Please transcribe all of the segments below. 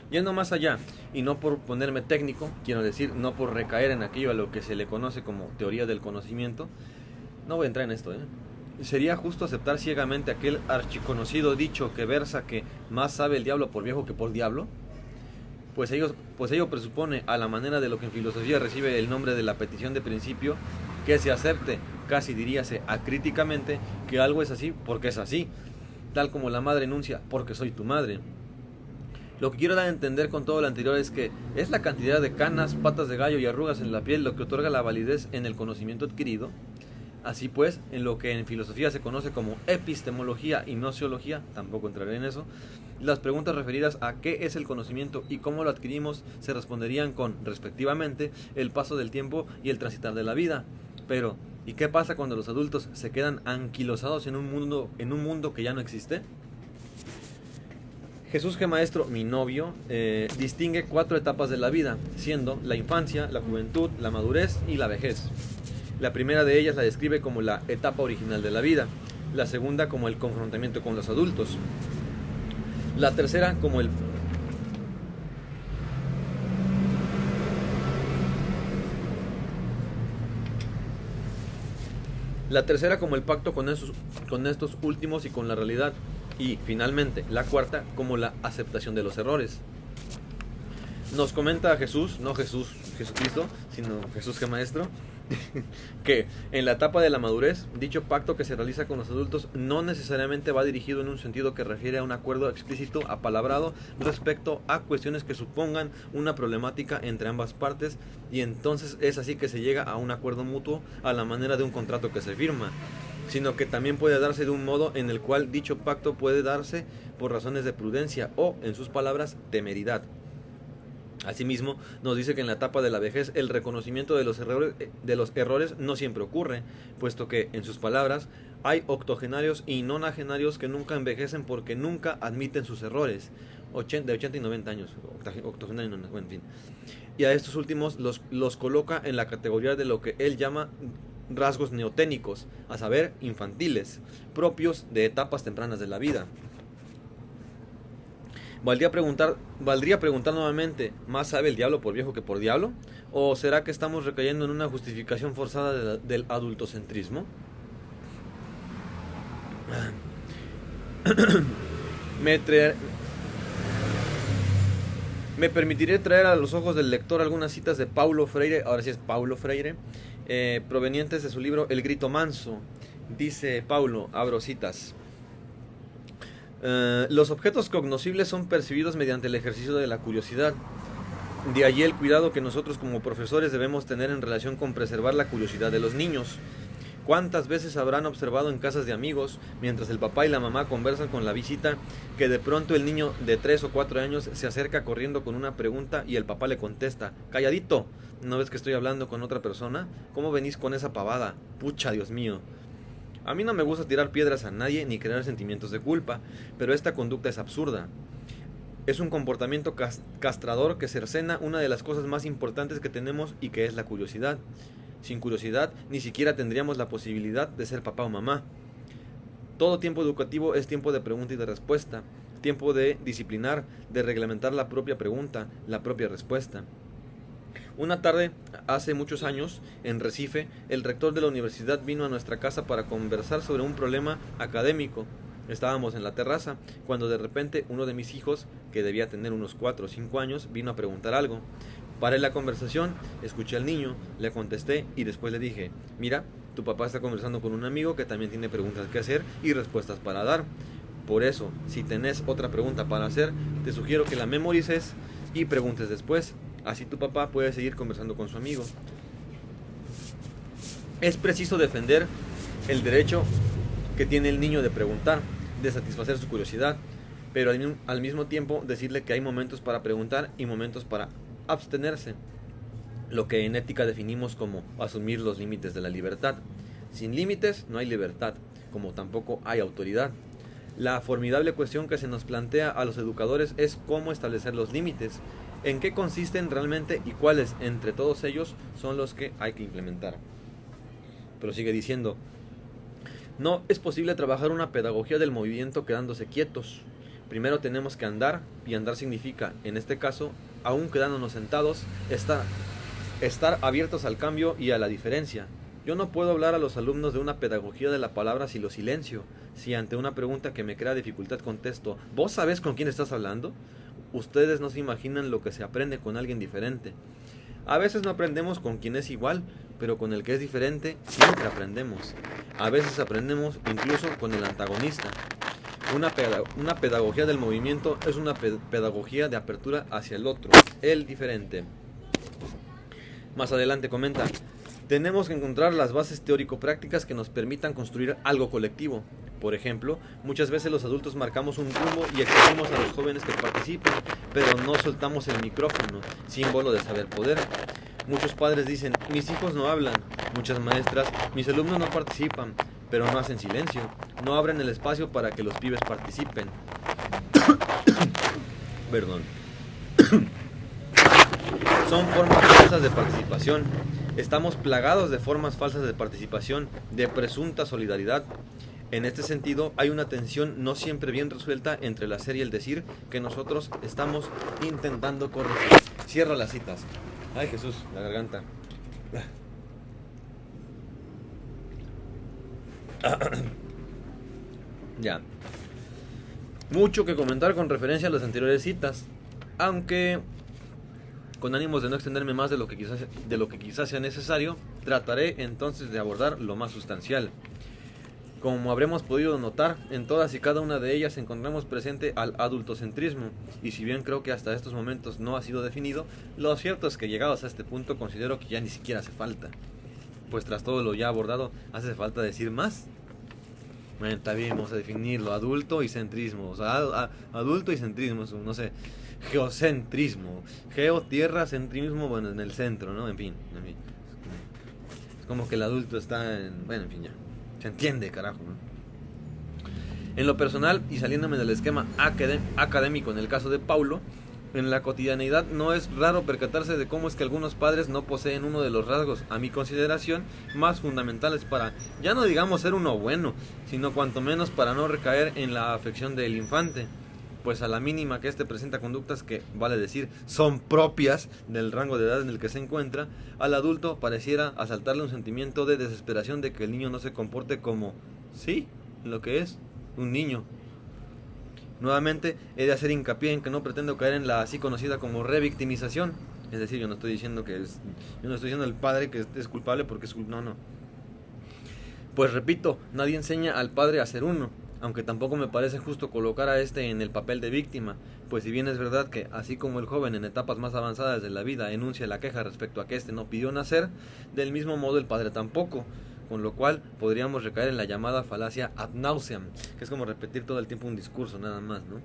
Yendo más allá, y no por ponerme técnico, quiero decir, no por recaer en aquello a lo que se le conoce como teoría del conocimiento, no voy a entrar en esto, ¿eh? Sería justo aceptar ciegamente aquel archiconocido dicho que versa que más sabe el diablo por viejo que por diablo, pues ello presupone, a la manera de lo que en filosofía recibe el nombre de la petición de principio, que se acepte, casi diríase acríticamente, que algo es así porque es así, tal como la madre enuncia, porque soy tu madre. Lo que quiero dar a entender con todo lo anterior es que es la cantidad de canas, patas de gallo y arrugas en la piel lo que otorga la validez en el conocimiento adquirido. Así pues, en lo que en filosofía se conoce como epistemología y nociología, tampoco entraré en eso, las preguntas referidas a qué es el conocimiento y cómo lo adquirimos se responderían con, respectivamente, el paso del tiempo y el transitar de la vida. Pero, ¿y qué pasa cuando los adultos se quedan anquilosados en un mundo que ya no existe? Jesús G. Maestro, mi novio, distingue 4 etapas de la vida, siendo la infancia, la juventud, la madurez y la vejez. La primera de ellas la describe como la etapa original de la vida, la segunda como el confrontamiento con los adultos, la tercera como el pacto con estos últimos y con la realidad, y finalmente la cuarta como la aceptación de los errores. Nos comenta Jesús, no Jesucristo, sino Jesús G. Maestro, que en la etapa de la madurez, dicho pacto que se realiza con los adultos no necesariamente va dirigido en un sentido que refiere a un acuerdo explícito apalabrado respecto a cuestiones que supongan una problemática entre ambas partes, y entonces es así que se llega a un acuerdo mutuo a la manera de un contrato que se firma, sino que también puede darse de un modo en el cual dicho pacto puede darse por razones de prudencia o, en sus palabras, temeridad. Asimismo, nos dice que en la etapa de la vejez el reconocimiento de los errores no siempre ocurre, puesto que, en sus palabras, hay octogenarios y nonagenarios que nunca envejecen porque nunca admiten sus errores, de 80 y 90 años, octogenarios, bueno, en fin. Y a estos últimos los coloca en la categoría de lo que él llama rasgos neoténicos, a saber, infantiles, propios de etapas tempranas de la vida. ¿Valdría preguntar nuevamente, ¿más sabe el diablo por viejo que por diablo? ¿O será que estamos recayendo en una justificación forzada del adultocentrismo? Me permitiré traer a los ojos del lector algunas citas de Paulo Freire, ahora sí es Paulo Freire, provenientes de su libro El grito manso. Dice Paulo, abro citas: los objetos cognoscibles son percibidos mediante el ejercicio de la curiosidad. De allí el cuidado que nosotros como profesores debemos tener en relación con preservar la curiosidad de los niños. ¿Cuántas veces habrán observado en casas de amigos, mientras el papá y la mamá conversan con la visita, que de pronto el niño de 3 o 4 años se acerca corriendo con una pregunta y el papá le contesta: calladito, ¿no ves que estoy hablando con otra persona? ¿Cómo venís con esa pavada? Pucha, Dios mío. A mí no me gusta tirar piedras a nadie ni crear sentimientos de culpa, pero esta conducta es absurda. Es un comportamiento castrador que cercena una de las cosas más importantes que tenemos, y que es la curiosidad. Sin curiosidad ni siquiera tendríamos la posibilidad de ser papá o mamá. Todo tiempo educativo es tiempo de pregunta y de respuesta, tiempo de disciplinar, de reglamentar la propia pregunta, la propia respuesta. Una tarde, hace muchos años, en Recife, el rector de la universidad vino a nuestra casa para conversar sobre un problema académico. Estábamos en la terraza, cuando de repente uno de mis hijos, que debía tener unos 4 o 5 años, vino a preguntar algo. Paré la conversación, escuché al niño, le contesté y después le dije: mira, tu papá está conversando con un amigo que también tiene preguntas que hacer y respuestas para dar. Por eso, si tenés otra pregunta para hacer, te sugiero que la memorices y preguntes después. Así tu papá puede seguir conversando con su amigo. Es preciso defender el derecho que tiene el niño de preguntar, de satisfacer su curiosidad, pero al mismo tiempo decirle que hay momentos para preguntar y momentos para abstenerse, lo que en ética definimos como asumir los límites de la libertad. Sin límites no hay libertad, como tampoco hay autoridad. La formidable cuestión que se nos plantea a los educadores es cómo establecer los límites, en qué consisten realmente y cuáles entre todos ellos son los que hay que implementar. Pero sigue diciendo: no es posible trabajar una pedagogía del movimiento quedándose quietos. Primero tenemos que andar, y andar significa, en este caso, aún quedándonos sentados, estar abiertos al cambio y a la diferencia. Yo no puedo hablar a los alumnos de una pedagogía de la palabra si lo silencio. Si ante una pregunta que me crea dificultad contesto, ¿vos sabés con quién estás hablando? Ustedes no se imaginan lo que se aprende con alguien diferente. A veces no aprendemos con quien es igual, pero con el que es diferente siempre aprendemos. A veces aprendemos incluso con el antagonista. Una pedagogía del movimiento es una pedagogía de apertura hacia el otro, el diferente. Más adelante comenta: tenemos que encontrar las bases teórico-prácticas que nos permitan construir algo colectivo. Por ejemplo, muchas veces los adultos marcamos un rumbo y exigimos a los jóvenes que participen, pero no soltamos el micrófono, símbolo de saber poder. Muchos padres dicen: mis hijos no hablan. Muchas maestras: mis alumnos no participan, pero no hacen silencio, no abren el espacio para que los pibes participen. Perdón. Son formas falsas de participación. Estamos plagados de formas falsas de participación, de presunta solidaridad. En este sentido, hay una tensión no siempre bien resuelta entre el hacer y el decir que nosotros estamos intentando corregir. Cierro las citas. Ay, Jesús, la garganta. Ya. Mucho que comentar con referencia a las anteriores citas, aunque con ánimos de no extenderme más de lo que quizás sea necesario, trataré entonces de abordar lo más sustancial. Como habremos podido notar, en todas y cada una de ellas encontramos presente al adultocentrismo, y si bien creo que hasta estos momentos no ha sido definido, lo cierto es que llegados a este punto considero que ya ni siquiera hace falta, pues tras todo lo ya abordado, ¿hace falta decir más? Bueno, está bien, vamos a definirlo: adulto y centrismo, o sea, adulto y centrismo, no sé, geocentrismo, tierra, centrismo, bueno, en el centro, ¿no? En fin. Es como que el adulto está en, bueno, en fin, ya. Se entiende, carajo, ¿no? En lo personal, y saliéndome del esquema académico en el caso de Paulo, en la cotidianeidad no es raro percatarse de cómo es que algunos padres no poseen uno de los rasgos, a mi consideración, más fundamentales para, ya no digamos ser uno bueno, sino cuanto menos para no recaer en la afección del infante. Pues a la mínima que éste presenta conductas que, vale decir, son propias del rango de edad en el que se encuentra, al adulto pareciera asaltarle un sentimiento de desesperación de que el niño no se comporte como, sí, lo que es, un niño. Nuevamente, he de hacer hincapié en que no pretendo caer en la así conocida como revictimización. Es decir, yo no estoy diciendo al padre que es culpable porque es culpable, no. Pues repito, nadie enseña al padre a ser uno. Aunque tampoco me parece justo colocar a este en el papel de víctima, pues si bien es verdad que, así como el joven en etapas más avanzadas de la vida enuncia la queja respecto a que éste no pidió nacer, del mismo modo el padre tampoco, con lo cual podríamos recaer en la llamada falacia ad nauseam, que es como repetir todo el tiempo un discurso nada más, ¿no?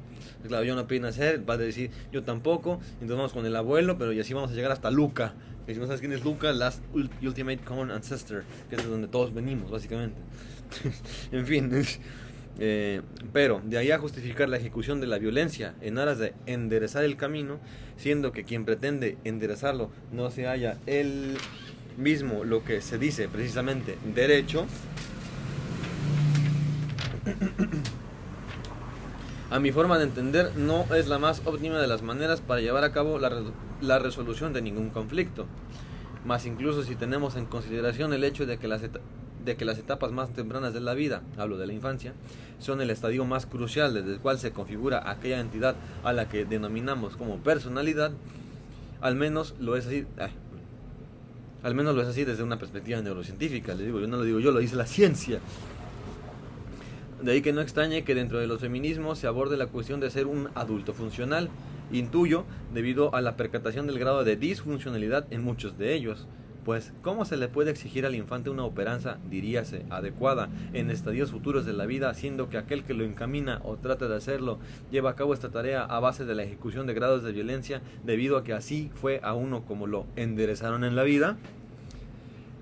Claro, yo no pedí nacer, el padre decir yo tampoco, entonces vamos con el abuelo, pero y así vamos a llegar hasta Luca, que si no sabes quién es Luca, last ultimate common ancestor, que es de donde todos venimos, básicamente. En fin. Pero de ahí a justificar la ejecución de la violencia en aras de enderezar el camino, siendo que quien pretende enderezarlo no se halla él mismo lo que se dice precisamente derecho, a mi forma de entender no es la más óptima de las maneras para llevar a cabo la resolución de ningún conflicto. Mas incluso si tenemos en consideración el hecho de que las etapas más tempranas de la vida, hablo de la infancia, son el estadio más crucial desde el cual se configura aquella entidad a la que denominamos como personalidad, al menos lo es así desde una perspectiva neurocientífica. Les digo, yo no lo digo yo, lo dice la ciencia. De ahí que no extrañe que dentro de los feminismos se aborde la cuestión de ser un adulto funcional, intuyo, debido a la percatación del grado de disfuncionalidad en muchos de ellos. Pues, ¿cómo se le puede exigir al infante una operanza, diríase, adecuada en estadios futuros de la vida, siendo que aquel que lo encamina o trata de hacerlo lleva a cabo esta tarea a base de la ejecución de grados de violencia, debido a que así fue a uno como lo enderezaron en la vida?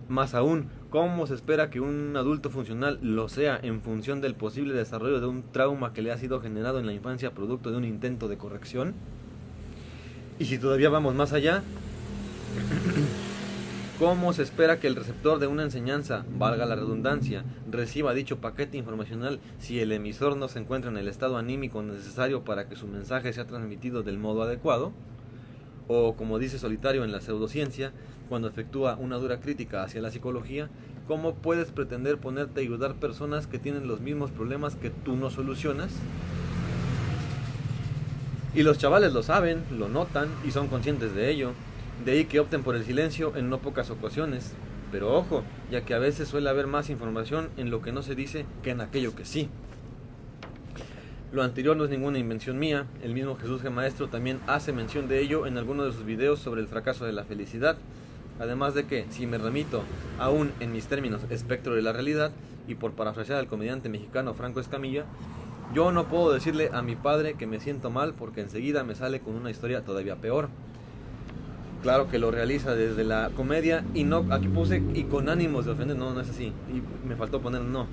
Más aún, ¿cómo se espera que un adulto funcional lo sea en función del posible desarrollo de un trauma que le ha sido generado en la infancia producto de un intento de corrección? Y si todavía vamos más allá, ¿Cómo se espera que el receptor de una enseñanza, valga la redundancia, reciba dicho paquete informacional si el emisor no se encuentra en el estado anímico necesario para que su mensaje sea transmitido del modo adecuado? O, como dice Solitario en la pseudociencia, cuando efectúa una dura crítica hacia la psicología, ¿cómo puedes pretender ponerte a ayudar personas que tienen los mismos problemas que tú no solucionas? Y los chavales lo saben, lo notan y son conscientes de ello. De ahí que opten por el silencio en no pocas ocasiones. Pero ojo, ya que a veces suele haber más información en lo que no se dice que en aquello que sí. Lo anterior no es ninguna invención mía, el mismo Jesús G. Maestro también hace mención de ello en alguno de sus videos sobre el fracaso de la felicidad. Además de que, si me remito aún en mis términos espectro de la realidad, y por parafrasear al comediante mexicano Franco Escamilla, yo no puedo decirle a mi padre que me siento mal porque enseguida me sale con una historia todavía peor. Claro que lo realiza desde la comedia y no, aquí puse y con ánimos de ofender, no es así, y me faltó poner no.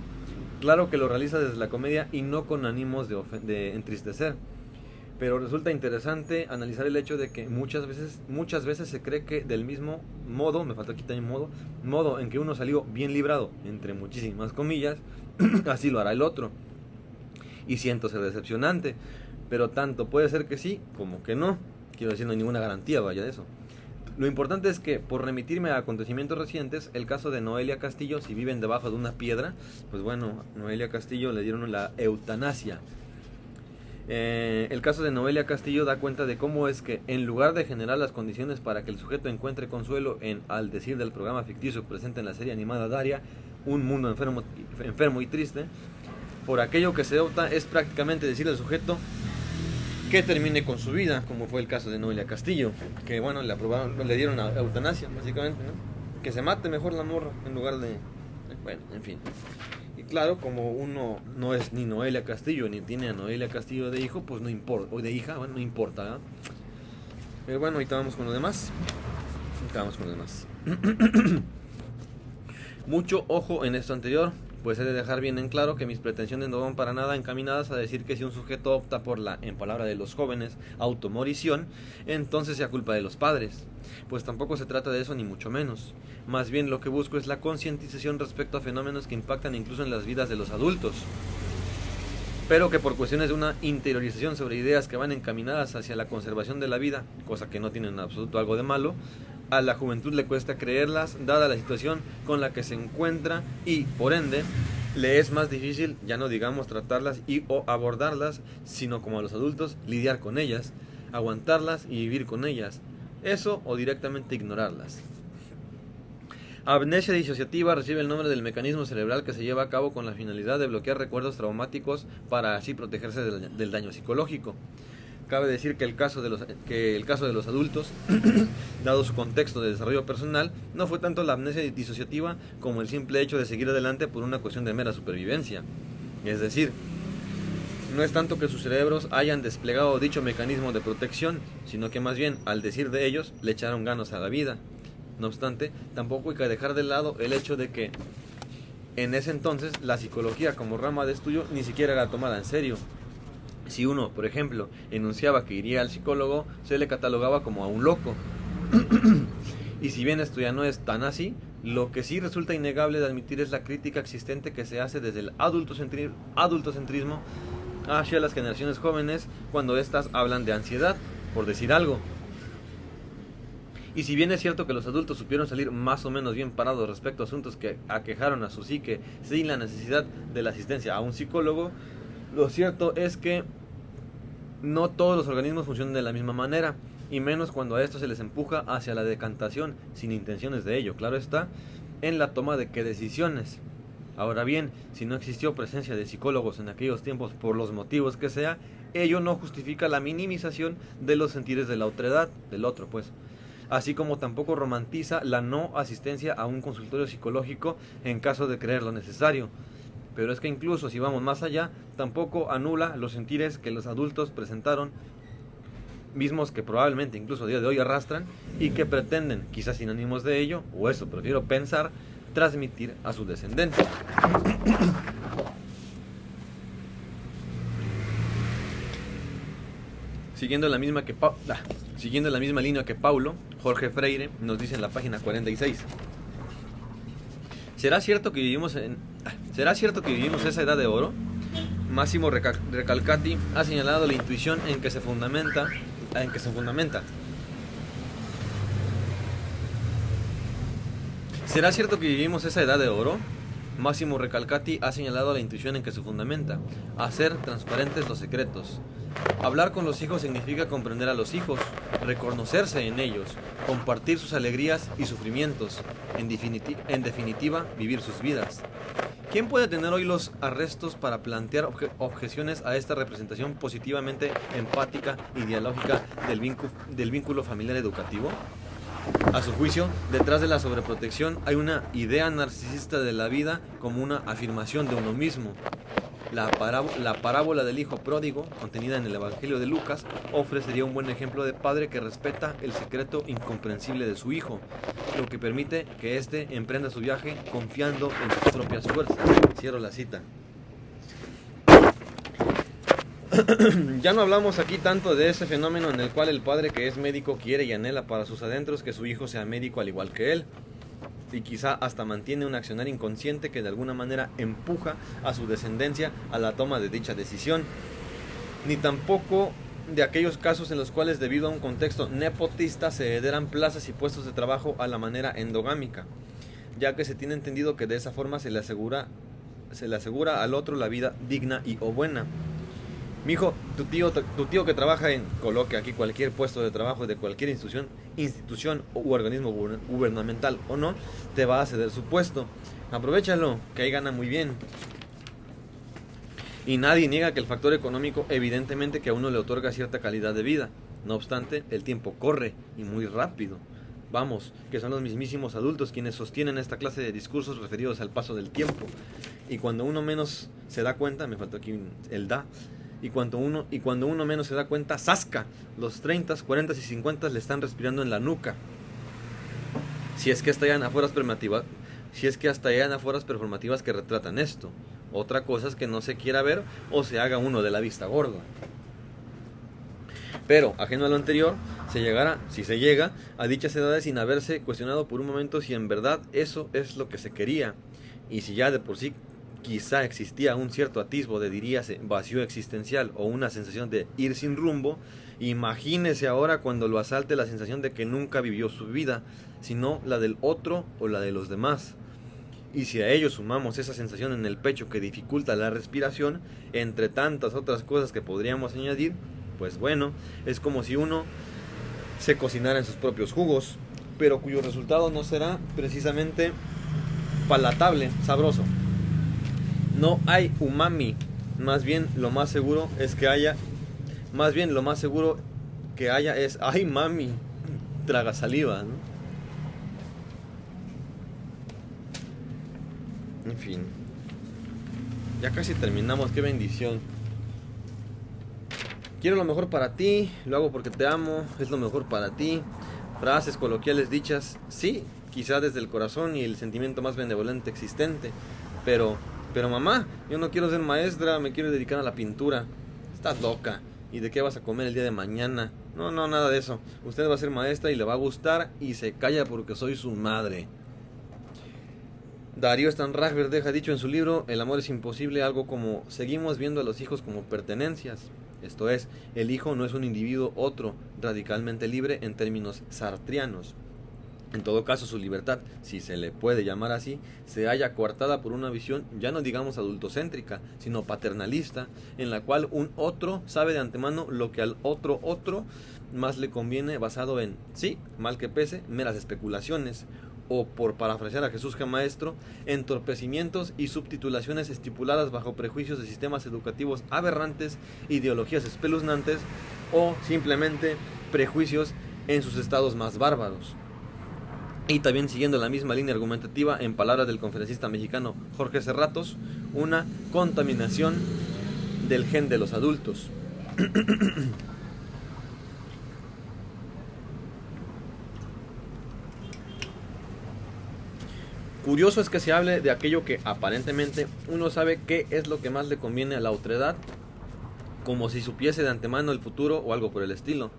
Claro que lo realiza desde la comedia y no con ánimos de entristecer. Pero resulta interesante analizar el hecho de que muchas veces se cree que del mismo modo, me falta aquí también modo en que uno salió bien librado, entre muchísimas comillas, así lo hará el otro. Y siento ser decepcionante, pero tanto puede ser que sí como que no. Quiero decir, no hay ninguna garantía, vaya, de eso. Lo importante es que, por remitirme a acontecimientos recientes, el caso de Noelia Castillo, si viven debajo de una piedra, pues bueno, Noelia Castillo le dieron la eutanasia. El caso de Noelia Castillo da cuenta de cómo es que, en lugar de generar las condiciones para que el sujeto encuentre consuelo en, al decir del programa ficticio presente en la serie animada Daria, un mundo enfermo y triste, por aquello que se opta es prácticamente decirle al sujeto que termine con su vida, como fue el caso de Noelia Castillo, que bueno, le dieron a eutanasia, básicamente, ¿no? Que se mate mejor la morra, en lugar de... Bueno, en fin. Y claro, como uno no es ni Noelia Castillo, ni tiene a Noelia Castillo de hijo, pues no importa, o de hija, bueno, no importa, ¿no? Pero bueno, ahorita vamos con lo demás. Mucho ojo en esto anterior, pues he de dejar bien en claro que mis pretensiones no van para nada encaminadas a decir que si un sujeto opta por la, en palabra de los jóvenes, automorición, entonces sea culpa de los padres, pues tampoco se trata de eso ni mucho menos. Más bien lo que busco es la concientización respecto a fenómenos que impactan incluso en las vidas de los adultos, pero que por cuestiones de una interiorización sobre ideas que van encaminadas hacia la conservación de la vida, cosa que no tiene en absoluto algo de malo, a la juventud le cuesta creerlas, dada la situación con la que se encuentra y, por ende, le es más difícil, ya no digamos tratarlas y o abordarlas, sino como a los adultos, lidiar con ellas, aguantarlas y vivir con ellas, eso o directamente ignorarlas. Amnesia disociativa recibe el nombre del mecanismo cerebral que se lleva a cabo con la finalidad de bloquear recuerdos traumáticos para así protegerse del daño psicológico. Cabe decir que el caso de los adultos, dado su contexto de desarrollo personal, no fue tanto la amnesia disociativa como el simple hecho de seguir adelante por una cuestión de mera supervivencia. Es decir, no es tanto que sus cerebros hayan desplegado dicho mecanismo de protección, sino que más bien, al decir de ellos, le echaron ganas a la vida. No obstante, tampoco hay que dejar de lado el hecho de que, en ese entonces, la psicología como rama de estudio ni siquiera era tomada en serio. Si uno, por ejemplo, enunciaba que iría al psicólogo, se le catalogaba como a un loco. Y si bien esto ya no es tan así, lo que sí resulta innegable de admitir es la crítica existente que se hace desde el adultocentrismo hacia las generaciones jóvenes cuando éstas hablan de ansiedad, por decir algo. Y si bien es cierto que los adultos supieron salir más o menos bien parados respecto a asuntos que aquejaron a su psique sin la necesidad de la asistencia a un psicólogo, lo cierto es que no todos los organismos funcionan de la misma manera, y menos cuando a estos se les empuja hacia la decantación sin intenciones de ello, claro está, en la toma de decisiones. Ahora bien, si no existió presencia de psicólogos en aquellos tiempos por los motivos que sea, ello no justifica la minimización de los sentires de la otredad, del otro pues, así como tampoco romantiza la no asistencia a un consultorio psicológico en caso de creer lo necesario. Pero es que incluso si vamos más allá, tampoco anula los sentires que los adultos presentaron, mismos que probablemente incluso a día de hoy arrastran y que pretenden, quizás sin ánimos de ello, o eso prefiero pensar, transmitir a su descendencia. Siguiendo la misma que Siguiendo la misma línea que Paulo, Jorge Freire nos dice en la página 46. ¿Será cierto que vivimos esa edad de oro? Máximo Recalcati ha señalado la intuición en que se fundamenta. ¿Será cierto que vivimos esa edad de oro? Máximo Recalcati ha señalado la intuición en que se fundamenta, hacer transparentes los secretos. Hablar con los hijos significa comprender a los hijos, reconocerse en ellos, compartir sus alegrías y sufrimientos, en definitiva, vivir sus vidas. ¿Quién puede tener hoy los arrestos para plantear objeciones a esta representación positivamente empática y dialógica del vínculo familiar educativo? A su juicio, detrás de la sobreprotección hay una idea narcisista de la vida como una afirmación de uno mismo. La parábola del hijo pródigo, contenida en el Evangelio de Lucas, ofrecería un buen ejemplo de padre que respeta el secreto incomprensible de su hijo, lo que permite que éste emprenda su viaje confiando en sus propias fuerzas. Cierro la cita. Ya no hablamos aquí tanto de ese fenómeno en el cual el padre que es médico quiere y anhela para sus adentros que su hijo sea médico al igual que él, y quizá hasta mantiene un accionar inconsciente que de alguna manera empuja a su descendencia a la toma de dicha decisión, ni tampoco de aquellos casos en los cuales debido a un contexto nepotista se heredan plazas y puestos de trabajo a la manera endogámica, ya que se tiene entendido que de esa forma se le asegura al otro la vida digna y o buena. Mijo, tu tío que trabaja coloque aquí cualquier puesto de trabajo de cualquier institución u organismo gubernamental o no, te va a ceder su puesto. Aprovechalo, que ahí gana muy bien. Y nadie niega que el factor económico evidentemente que a uno le otorga cierta calidad de vida. No obstante, el tiempo corre y muy rápido. Vamos, que son los mismísimos adultos quienes sostienen esta clase de discursos referidos al paso del tiempo. Y cuando uno menos se da cuenta, me faltó aquí el da, y cuando uno menos se da cuenta, ¡zasca! Los 30, 40 y 50 le están respirando en la nuca. Si es que hasta hay anaforas performativas que retratan esto. Otra cosa es que no se quiera ver o se haga uno de la vista gorda. Pero, ajeno a lo anterior, si se llega a dichas edades sin haberse cuestionado por un momento si en verdad eso es lo que se quería, y si ya de por sí quizá existía un cierto atisbo de, diríase, vacío existencial o una sensación de ir sin rumbo, imagínese ahora cuando lo asalte la sensación de que nunca vivió su vida, sino la del otro o la de los demás. Y si a ello sumamos esa sensación en el pecho que dificulta la respiración, entre tantas otras cosas que podríamos añadir, pues bueno, es como si uno se cocinara en sus propios jugos, pero cuyo resultado no será precisamente palatable, sabroso. No hay umami, más bien lo más seguro que haya es, ay mami, traga saliva, ¿no? En fin, ya casi terminamos, qué bendición. Quiero lo mejor para ti, lo hago porque te amo, es lo mejor para ti. Frases coloquiales dichas, sí, quizá desde el corazón y el sentimiento más benevolente existente, pero mamá, yo no quiero ser maestra, me quiero dedicar a la pintura. Estás loca, ¿y de qué vas a comer el día de mañana? No, nada de eso. Usted va a ser maestra y le va a gustar y se calla porque soy su madre. Darío Stanraiver deja dicho en su libro El amor es imposible algo como: seguimos viendo a los hijos como pertenencias. Esto es, el hijo no es un individuo otro, radicalmente libre en términos sartrianos. En todo caso, su libertad, si se le puede llamar así, se halla coartada por una visión ya no digamos adultocéntrica, sino paternalista, en la cual un otro sabe de antemano lo que al otro más le conviene, basado en, sí, mal que pese, meras especulaciones, o, por parafrasear a Jesús Maestro, entorpecimientos y subtitulaciones estipuladas bajo prejuicios de sistemas educativos aberrantes, ideologías espeluznantes, o simplemente prejuicios en sus estados más bárbaros. Y también siguiendo la misma línea argumentativa, en palabras del conferencista mexicano Jorge Serratos, una contaminación del gen de los adultos. Curioso es que se hable de aquello que aparentemente uno sabe qué es lo que más le conviene a la otredad, como si supiese de antemano el futuro o algo por el estilo.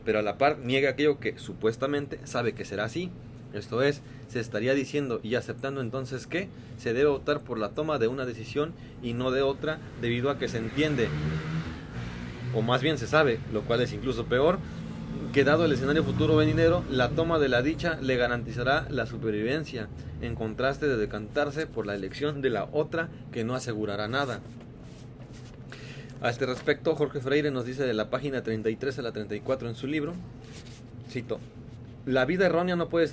pero a la par niega aquello que supuestamente sabe que será así. Esto es, se estaría diciendo y aceptando entonces que se debe optar por la toma de una decisión y no de otra, debido a que se entiende, o más bien se sabe, lo cual es incluso peor, que dado el escenario futuro venidero, la toma de la dicha le garantizará la supervivencia, en contraste de decantarse por la elección de la otra que no asegurará nada. A este respecto, Jorge Freire nos dice de la página 33 a la 34 en su libro, cito: la vida errónea no puede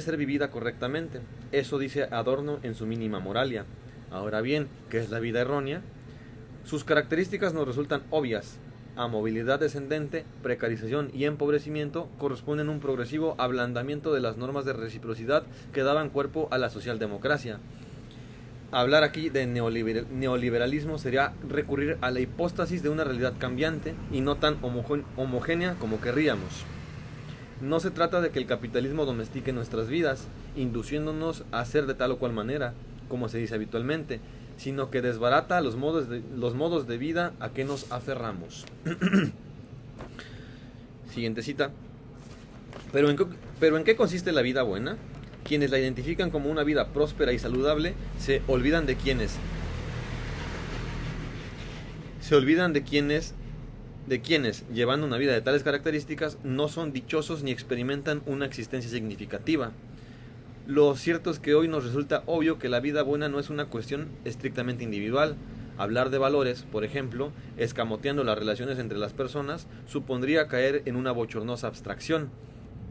ser vivida correctamente. Eso dice Adorno en su Mínima Moralia. Ahora bien, ¿qué es la vida errónea? Sus características nos resultan obvias. A movilidad descendente, precarización y empobrecimiento corresponden un progresivo ablandamiento de las normas de reciprocidad que daban cuerpo a la socialdemocracia. Hablar aquí de neoliberalismo sería recurrir a la hipóstasis de una realidad cambiante y no tan homogénea como querríamos. No se trata de que el capitalismo domestique nuestras vidas, induciéndonos a hacer de tal o cual manera, como se dice habitualmente, sino que desbarata los modos de vida a que nos aferramos. Siguiente cita. ¿Pero en qué consiste la vida buena? Quienes la identifican como una vida próspera y saludable se olvidan de quienes, llevando una vida de tales características, no son dichosos ni experimentan una existencia significativa. Lo cierto es que hoy nos resulta obvio que la vida buena no es una cuestión estrictamente individual. Hablar de valores, por ejemplo, escamoteando las relaciones entre las personas, supondría caer en una bochornosa abstracción.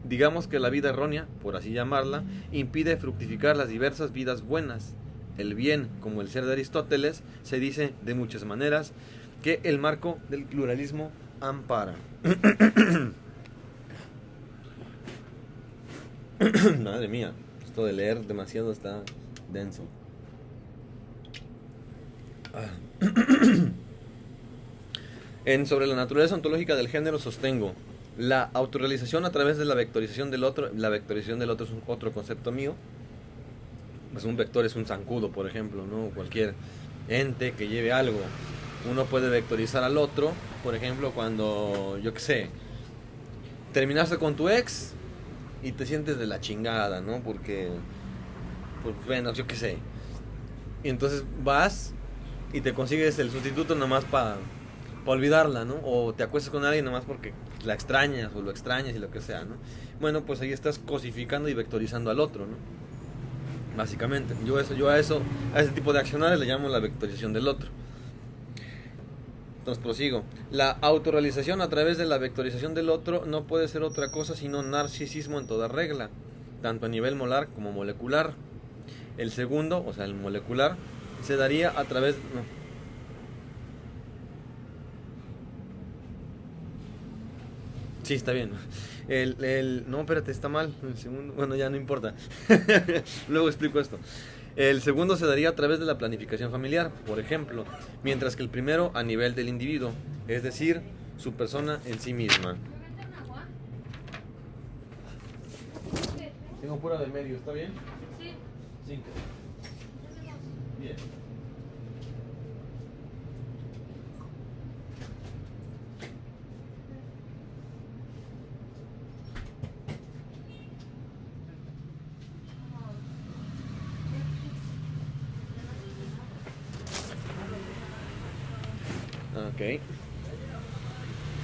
Digamos que la vida errónea, por así llamarla, impide fructificar las diversas vidas buenas. El bien, como el ser de Aristóteles, se dice de muchas maneras, que el marco del pluralismo ampara. Madre mía, esto de leer demasiado está denso. Sobre la naturaleza ontológica del género sostengo: la autorrealización a través de la vectorización del otro. La vectorización del otro es otro concepto mío. Pues un vector es un zancudo, por ejemplo, ¿no? Cualquier ente que lleve algo. Uno puede vectorizar al otro, por ejemplo, cuando, yo qué sé, terminaste con tu ex y te sientes de la chingada, ¿no? Porque, pues, bueno, yo qué sé. Y entonces vas y te consigues el sustituto nomás para olvidarla, ¿no? O te acuestas con alguien nomás porque la extrañas o lo extrañas y lo que sea, ¿no? Bueno, pues ahí estás cosificando y vectorizando al otro, ¿no? Básicamente, a ese tipo de acciones le llamo la vectorización del otro. Entonces prosigo. La autorrealización a través de la vectorización del otro no puede ser otra cosa sino narcisismo en toda regla, tanto a nivel molar como molecular. El segundo, o sea, el molecular, se daría a través... No. Sí, está bien. No, espérate, está mal. El segundo, bueno, ya no importa. Luego explico esto. El segundo se daría a través de la planificación familiar, por ejemplo, mientras que el primero a nivel del individuo, es decir, su persona en sí misma. Tengo pura del medio, ¿está bien? Sí. 5. Bien. Ok.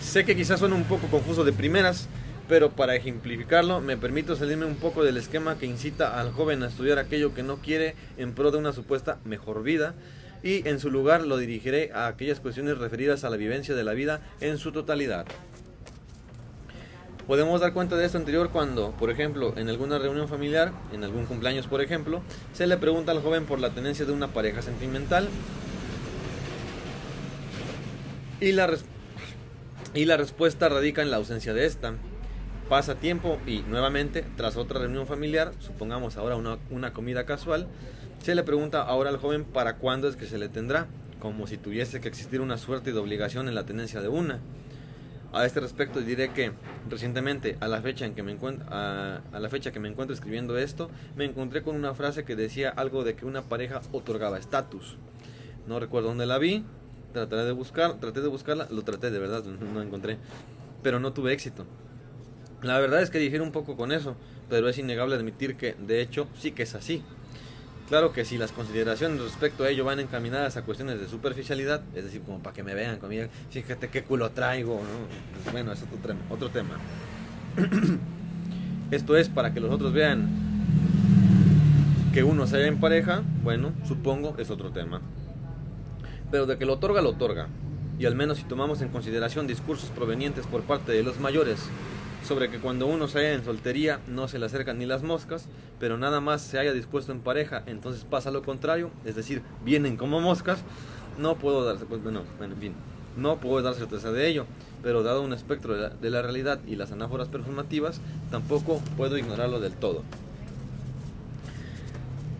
Sé que quizás suena un poco confuso de primeras, pero para ejemplificarlo me permito salirme un poco del esquema que incita al joven a estudiar aquello que no quiere en pro de una supuesta mejor vida, y en su lugar lo dirigiré a aquellas cuestiones referidas a la vivencia de la vida en su totalidad. Podemos dar cuenta de esto anterior cuando, por ejemplo, en alguna reunión familiar, en algún cumpleaños por ejemplo, se le pregunta al joven por la tenencia de una pareja sentimental, y la respuesta radica en la ausencia de esta. Pasa tiempo y, nuevamente, tras otra reunión familiar, supongamos ahora una comida casual, se le pregunta ahora al joven para cuándo es que se le tendrá, como si tuviese que existir una suerte de obligación en la tenencia de una. A este respecto diré que recientemente, a la fecha que me encuentro escribiendo esto, me encontré con una frase que decía algo de que una pareja otorgaba estatus. No recuerdo dónde la vi. Traté de buscarla, lo traté de verdad, no la encontré. pero no tuve éxito. La verdad es que difiere un poco con eso, pero es innegable admitir que, de hecho, sí que es así. Claro que si las consideraciones respecto a ello van encaminadas a cuestiones de superficialidad, es decir, como para que me vean conmigo, fíjate qué culo traigo, ¿no? Pues bueno, es otro tema. Esto es para que los otros vean que uno se halla en pareja, bueno, supongo es otro tema. Pero de que lo otorga, lo otorga. Y al menos si tomamos en consideración discursos provenientes por parte de los mayores sobre que cuando uno se halla en soltería no se le acercan ni las moscas, pero nada más se haya dispuesto en pareja, entonces pasa lo contrario, es decir, vienen como moscas, no puedo dar, pues, en fin, no puedo dar certeza de ello, pero dado un espectro de la realidad y las anáforas performativas, tampoco puedo ignorarlo del todo.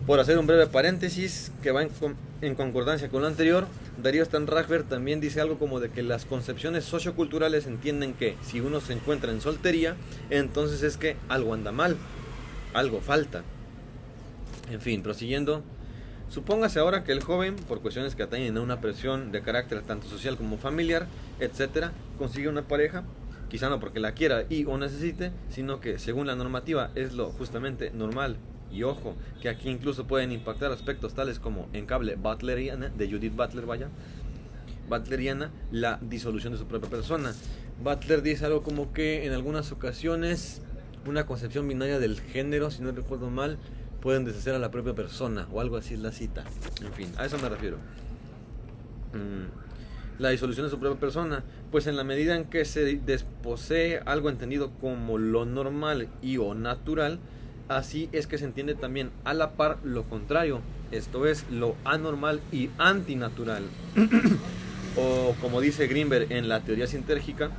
Por hacer un breve paréntesis que va en concordancia con lo anterior, Darío Stanraiver también dice algo como de que las concepciones socioculturales entienden que si uno se encuentra en soltería, entonces es que algo anda mal, algo falta. En fin, prosiguiendo, supóngase ahora que el joven, por cuestiones que atañen a una presión de carácter tanto social como familiar, etcétera, consigue una pareja, quizá no porque la quiera y o necesite, sino que según la normativa es lo justamente normal. Y ojo, que aquí incluso pueden impactar aspectos tales como en cable butleriana, de Judith Butler, butleriana, la disolución de su propia persona. Butler dice algo como que en algunas ocasiones una concepción binaria del género, si no recuerdo mal, pueden deshacer a la propia persona, o algo así es la cita. En fin, a eso me refiero. La disolución de su propia persona, pues en la medida en que se desposee algo entendido como lo normal y o natural, así es que se entiende también a la par lo contrario, esto es lo anormal y antinatural. O como dice Grinberg en la teoría sintérgica,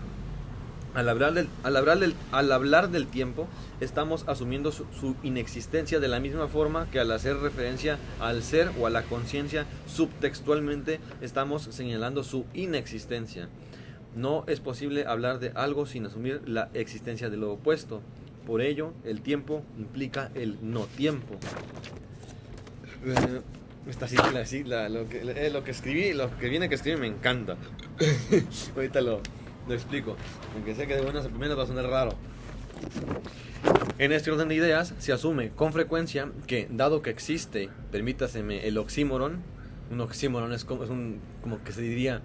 al hablar del tiempo, estamos asumiendo su inexistencia de la misma forma que al hacer referencia al ser o a la conciencia, subtextualmente estamos señalando su inexistencia. No es posible hablar de algo sin asumir la existencia de lo opuesto. Por ello, el tiempo implica el no tiempo. Esta sigla, lo que escribí, lo que viene que escribí me encanta. Ahorita lo explico, aunque sé que de buenas a primeras va a sonar raro. En este orden de ideas se asume con frecuencia que, dado que existe, permítaseme el oxímoron, un oxímoron es como que se diría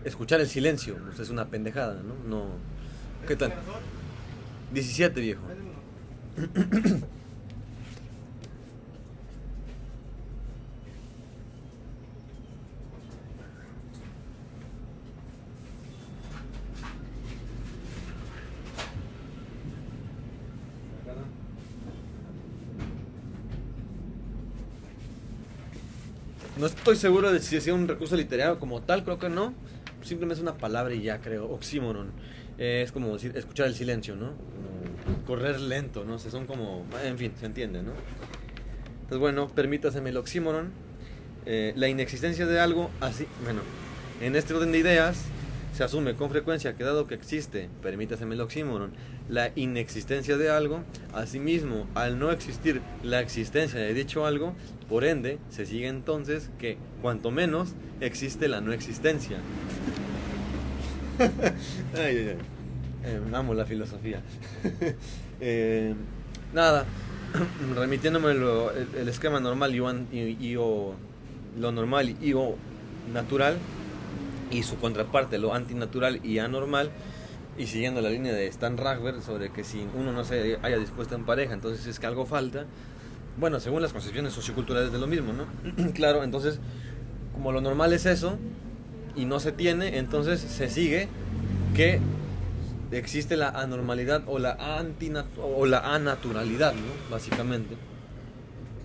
escuchar el silencio, pues es una pendejada, ¿no? ¿Qué tal? 17, viejo. No estoy seguro de si es un recurso literario como tal, creo que no. Simplemente es una palabra y ya, creo. Oxímoron. Es como decir, escuchar el silencio, ¿no? Correr lento, ¿no? Son como... En fin, se entiende, ¿no? Entonces, bueno, permítaseme el oxímoron. La inexistencia de algo, así... Bueno, en este orden de ideas, se asume con frecuencia que dado que existe, permítaseme el oxímoron, la inexistencia de algo, asimismo, al no existir la existencia de dicho algo, por ende, se sigue entonces que, cuanto menos, existe la no existencia. Amo la filosofía. Nada, remitiéndome el esquema normal lo normal y o natural, y su contraparte, lo antinatural y anormal, y siguiendo la línea de Stanraiver sobre que si uno no se haya dispuesto en pareja, entonces es que algo falta. Bueno, según las concepciones socioculturales de lo mismo, ¿no? Claro, entonces, como lo normal es eso, y no se tiene, entonces se sigue que existe la anormalidad o la anaturalidad, ¿no? Básicamente.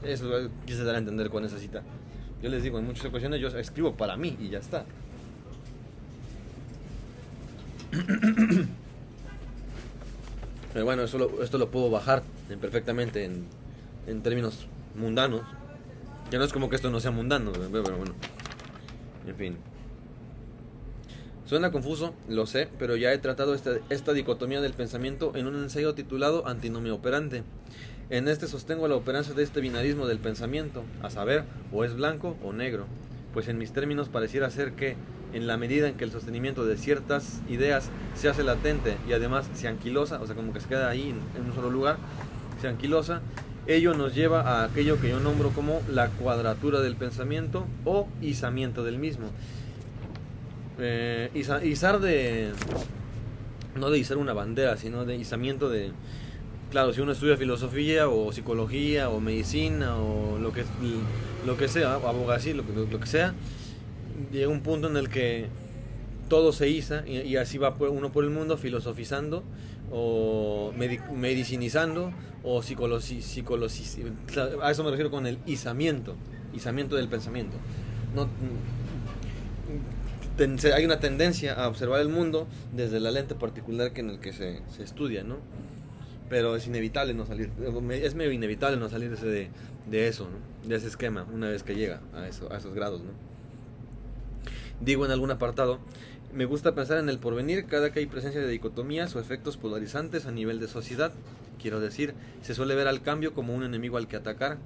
Eso quise dar a entender con esa cita. Yo les digo, en muchas ocasiones yo escribo para mí y ya está. Pero bueno, esto lo puedo bajar perfectamente en términos mundanos. Que no es como que esto no sea mundano, pero bueno. En fin. Suena confuso, lo sé, pero ya he tratado esta dicotomía del pensamiento en un ensayo titulado Antinomia operante. En este sostengo la operancia de este binarismo del pensamiento, a saber, o es blanco o negro, pues en mis términos pareciera ser que, en la medida en que el sostenimiento de ciertas ideas se hace latente y además se anquilosa, o sea, como que se queda ahí en un solo lugar, se anquilosa, ello nos lleva a aquello que yo nombro como la cuadratura del pensamiento o izamiento del mismo. Izar de... no de izar una bandera, sino de izamiento de... Claro, si uno estudia filosofía o psicología o medicina o lo que sea, o abogacía, lo que sea, llega un punto en el que todo se iza y así va uno por el mundo filosofizando o medicinizando o a eso me refiero con el izamiento del pensamiento. No, hay una tendencia a observar el mundo desde la lente particular en el que se estudia, ¿no? Pero es inevitable no salir, es medio inevitable no salir de eso, ¿no? De ese esquema, una vez que llega a esos grados, ¿no? Digo en algún apartado, me gusta pensar en el porvenir cada que hay presencia de dicotomías o efectos polarizantes a nivel de sociedad. Quiero decir, se suele ver al cambio como un enemigo al que atacar.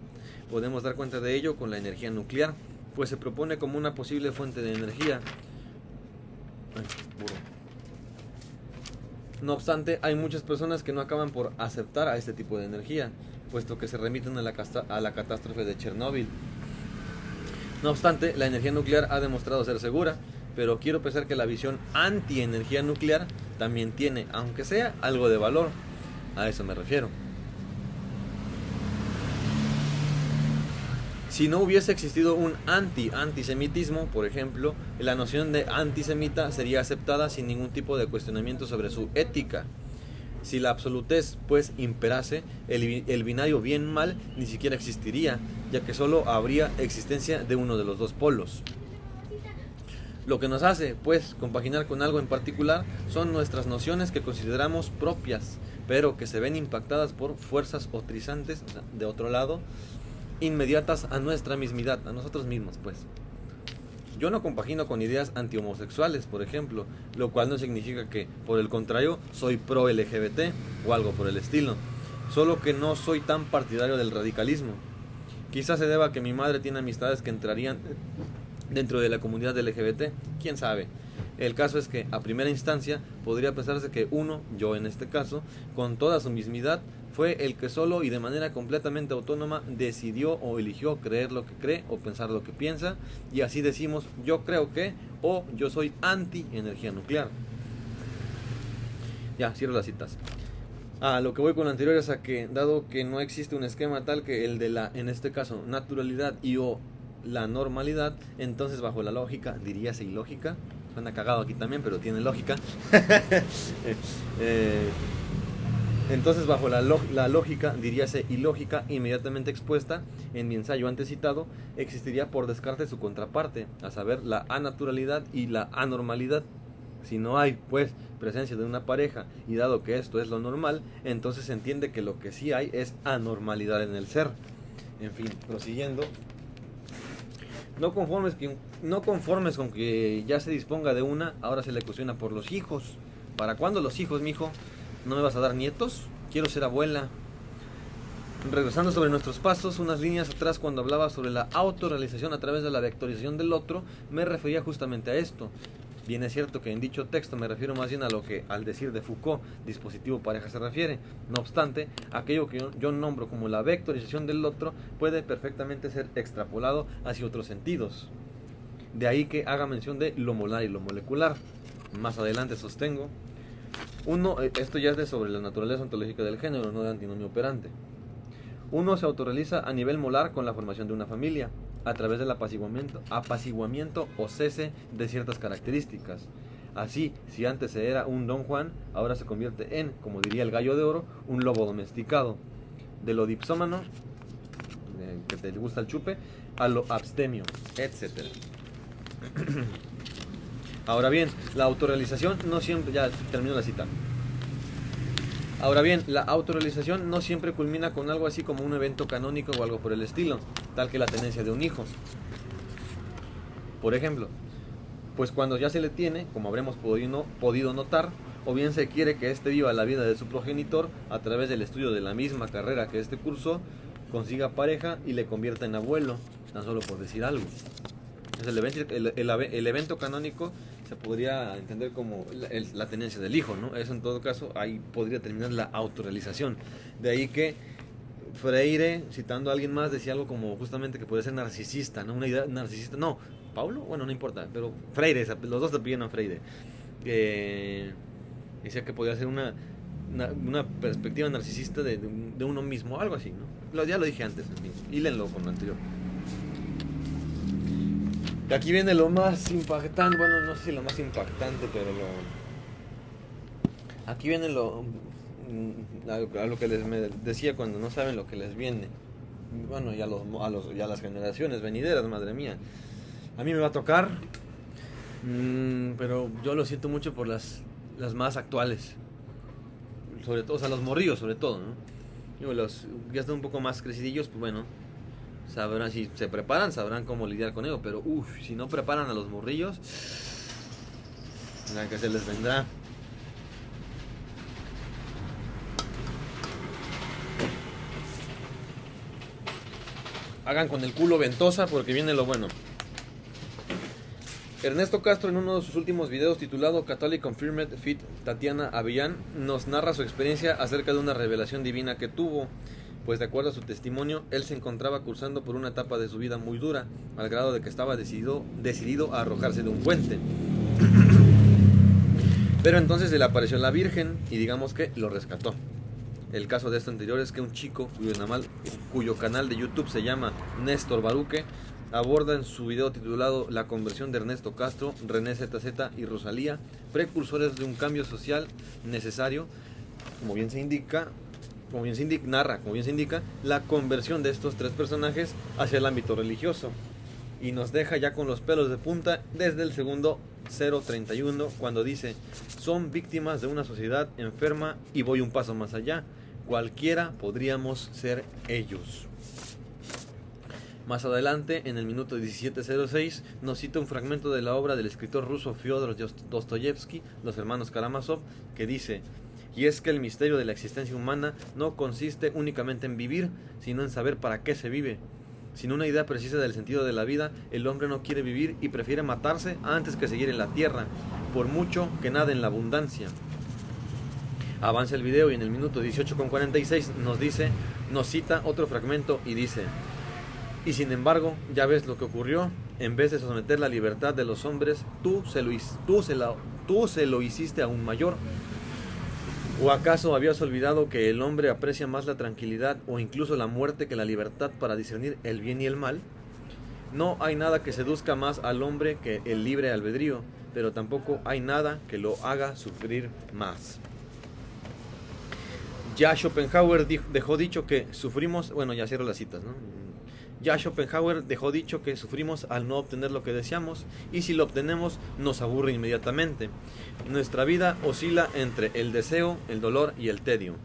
Podemos dar cuenta de ello con la energía nuclear, pues se propone como una posible fuente de energía. No obstante, hay muchas personas que no acaban por aceptar a este tipo de energía, puesto que se remiten a la catástrofe de Chernóbil. No obstante, la energía nuclear ha demostrado ser segura, pero quiero pensar que la visión anti-energía nuclear también tiene, aunque sea, algo de valor. A eso me refiero. Si no hubiese existido un antisemitismo, por ejemplo, la noción de antisemita sería aceptada sin ningún tipo de cuestionamiento sobre su ética. Si la absolutez, pues, imperase, el binario bien-mal ni siquiera existiría, ya que solo habría existencia de uno de los dos polos. Lo que nos hace, pues, compaginar con algo en particular son nuestras nociones que consideramos propias, pero que se ven impactadas por fuerzas otrizantes, o sea, de otro lado, inmediatas a nuestra mismidad, a nosotros mismos, pues. Yo no compagino con ideas antihomosexuales, por ejemplo, lo cual no significa que, por el contrario, soy pro LGBT o algo por el estilo, solo que no soy tan partidario del radicalismo. Quizás se deba a que mi madre tiene amistades que entrarían dentro de la comunidad LGBT, quién sabe. El caso es que, a primera instancia, podría pensarse que uno, yo en este caso, con toda su mismidad, fue el que solo y de manera completamente autónoma decidió o eligió creer lo que cree o pensar lo que piensa, y así decimos yo creo que o yo soy anti energía nuclear. Ya, cierro las citas. Lo que voy con lo anterior es a que, dado que no existe un esquema tal que el de la, en este caso, naturalidad y o la normalidad, entonces bajo la lógica, diríase ilógica, suena cagado aquí también, pero tiene lógica. Entonces, bajo la lógica, diríase ilógica, inmediatamente expuesta en mi ensayo antes citado, existiría por descarte su contraparte, a saber, la anaturalidad y la anormalidad. Si no hay, pues, presencia de una pareja, y dado que esto es lo normal, entonces se entiende que lo que sí hay es anormalidad en el ser. En fin, prosiguiendo. No conformes con que ya se disponga de una, ahora se le cuestiona por los hijos. ¿Para cuándo los hijos, mijo? ¿No me vas a dar nietos? Quiero ser abuela. Regresando sobre nuestros pasos, unas líneas atrás cuando hablaba sobre la autorrealización a través de la vectorización del otro, me refería justamente a esto. Bien es cierto que en dicho texto me refiero más bien a lo que, al decir de Foucault, dispositivo pareja se refiere. No obstante, aquello que yo nombro como la vectorización del otro puede perfectamente ser extrapolado hacia otros sentidos. De ahí que haga mención de lo molar y lo molecular. Más adelante sostengo. Esto ya es de sobre la naturaleza ontológica del género, no de antinomio operante. Uno se autorrealiza a nivel molar con la formación de una familia, a través del apaciguamiento o cese de ciertas características. Así, si antes se era un Don Juan, ahora se convierte en, como diría el gallo de oro, un lobo domesticado. De lo dipsómano, que te gusta el chupe, a lo abstemio, etc. Ahora bien, la autorrealización no siempre... Ya termino la cita. Ahora bien, la autorrealización no siempre culmina con algo así como un evento canónico o algo por el estilo, tal que la tenencia de un hijo. Por ejemplo, pues cuando ya se le tiene, como habremos podido notar, o bien se quiere que éste viva la vida de su progenitor a través del estudio de la misma carrera que éste cursó, consiga pareja y le convierta en abuelo, tan solo por decir algo. Es el evento canónico se podría entender como la tenencia del hijo, ¿no? Eso en todo caso, ahí podría terminar la autorrealización. De ahí que Freire, citando a alguien más, decía algo como justamente que puede ser narcisista, ¿no? Una idea narcisista, no, Paulo, bueno, no importa, pero Freire, los dos se piden a Freire. Decía que podía ser una perspectiva narcisista de uno mismo, algo así, ¿no? Ya lo dije antes, y léenlo con lo anterior. Aquí viene lo más impactante, bueno, no sé si lo más impactante, pero aquí viene a lo que me decía cuando no saben lo que les viene. Bueno, ya a las generaciones venideras, madre mía. A mí me va a tocar, pero yo lo siento mucho por las más actuales. Sobre todo, o sea, los morrillos sobre todo, ¿no? Digo, los ya están un poco más crecidillos, pues bueno, sabrán, si se preparan, sabrán cómo lidiar con ello, pero si no preparan a los morrillos, la que se les vendrá. Hagan con el culo ventosa porque viene lo bueno. Ernesto Castro, en uno de sus últimos videos titulado Catholic Confirmed Fit Tatiana Avellán, nos narra su experiencia acerca de una revelación divina que tuvo, pues de acuerdo a su testimonio, él se encontraba cursando por una etapa de su vida muy dura, al grado de que estaba decidido a arrojarse de un puente. Pero entonces se le apareció la Virgen y digamos que lo rescató. El caso de esto anterior es que un chico cuyo canal de YouTube se llama Néstor Baruque aborda en su video titulado La conversión de Ernesto Castro, René ZZ y Rosalía, precursores de un cambio social necesario, como bien se indica, la conversión de estos tres personajes hacia el ámbito religioso. Y nos deja ya con los pelos de punta desde el segundo 031 cuando dice: son víctimas de una sociedad enferma y voy un paso más allá. Cualquiera podríamos ser ellos. Más adelante, en el minuto 17:06, nos cita un fragmento de la obra del escritor ruso Fyodor Dostoyevsky, Los hermanos Karamazov, que dice: y es que el misterio de la existencia humana no consiste únicamente en vivir, sino en saber para qué se vive. Sin una idea precisa del sentido de la vida, el hombre no quiere vivir y prefiere matarse antes que seguir en la tierra, por mucho que nade en la abundancia. Avanza el video y en el minuto 18:46 nos cita otro fragmento y dice: y sin embargo, ya ves lo que ocurrió. En vez de someter la libertad de los hombres, tú se lo hiciste aún mayor. ¿O acaso habías olvidado que el hombre aprecia más la tranquilidad o incluso la muerte que la libertad para discernir el bien y el mal? No hay nada que seduzca más al hombre que el libre albedrío, pero tampoco hay nada que lo haga sufrir más. Ya Schopenhauer dejó dicho que sufrimos, bueno, ya cierro las citas, ¿no? Ya Schopenhauer dejó dicho que sufrimos al no obtener lo que deseamos, y si lo obtenemos nos aburre inmediatamente. Nuestra vida oscila entre el deseo, el dolor y el tedio.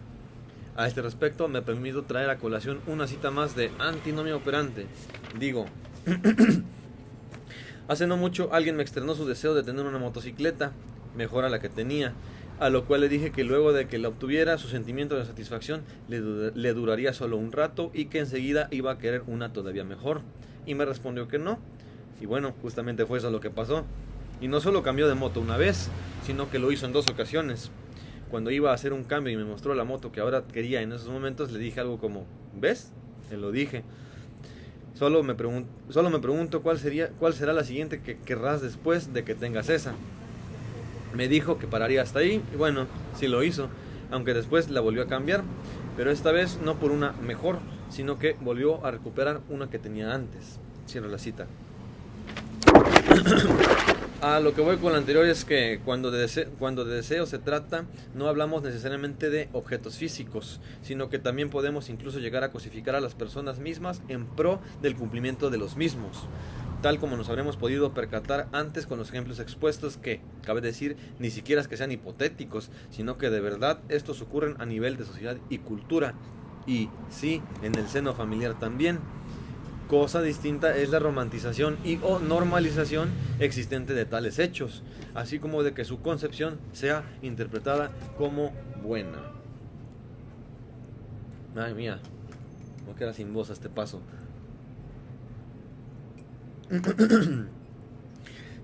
A este respecto me permito traer a colación una cita más de Antinomia Operante. Digo, hace no mucho alguien me externó su deseo de tener una motocicleta, mejor a la que tenía, a lo cual le dije que luego de que la obtuviera, su sentimiento de satisfacción le duraría solo un rato y que enseguida iba a querer una todavía mejor. Y me respondió que no. Y bueno, justamente fue eso lo que pasó. Y no solo cambió de moto una vez, sino que lo hizo en 2 ocasiones. Cuando iba a hacer un cambio y me mostró la moto que ahora quería en esos momentos, le dije algo como: ¿ves? Se lo dije. Solo me pregunto cuál será la siguiente que querrás después de que tengas esa. Me dijo que pararía hasta ahí, y bueno, sí lo hizo, aunque después la volvió a cambiar, pero esta vez no por una mejor, sino que volvió a recuperar una que tenía antes. Cierro la cita. A lo que voy con lo anterior es que cuando de deseo se trata, no hablamos necesariamente de objetos físicos, sino que también podemos incluso llegar a cosificar a las personas mismas en pro del cumplimiento de los mismos. Tal como nos habremos podido percatar antes con los ejemplos expuestos que, cabe decir, ni siquiera es que sean hipotéticos, sino que de verdad estos ocurren a nivel de sociedad y cultura, y sí, en el seno familiar también. Cosa distinta es la romantización o normalización existente de tales hechos, así como de que su concepción sea interpretada como buena. Ay mía, no queda sin voz a este paso.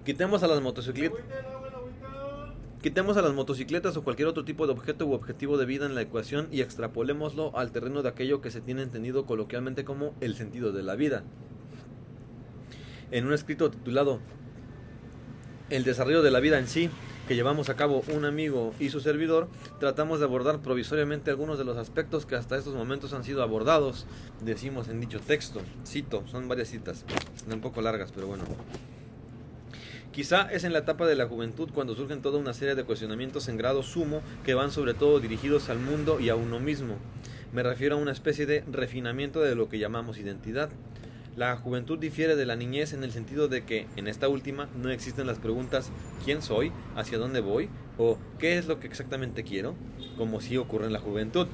Quitemos a las motocicletas. Quitemos a las motocicletas o cualquier otro tipo de objeto u objetivo de vida en la ecuación y extrapolémoslo al terreno de aquello que se tiene entendido coloquialmente como el sentido de la vida. En un escrito titulado El desarrollo de la vida en sí, que llevamos a cabo un amigo y su servidor, tratamos de abordar provisoriamente algunos de los aspectos que hasta estos momentos han sido abordados, decimos en dicho texto. Cito, son varias citas, están un poco largas, pero bueno. Quizá es en la etapa de la juventud cuando surgen toda una serie de cuestionamientos en grado sumo que van sobre todo dirigidos al mundo y a uno mismo. Me refiero a una especie de refinamiento de lo que llamamos identidad. La juventud difiere de la niñez en el sentido de que, en esta última, no existen las preguntas ¿quién soy?, ¿hacia dónde voy?, o ¿qué es lo que exactamente quiero?, como sí ocurre en la juventud.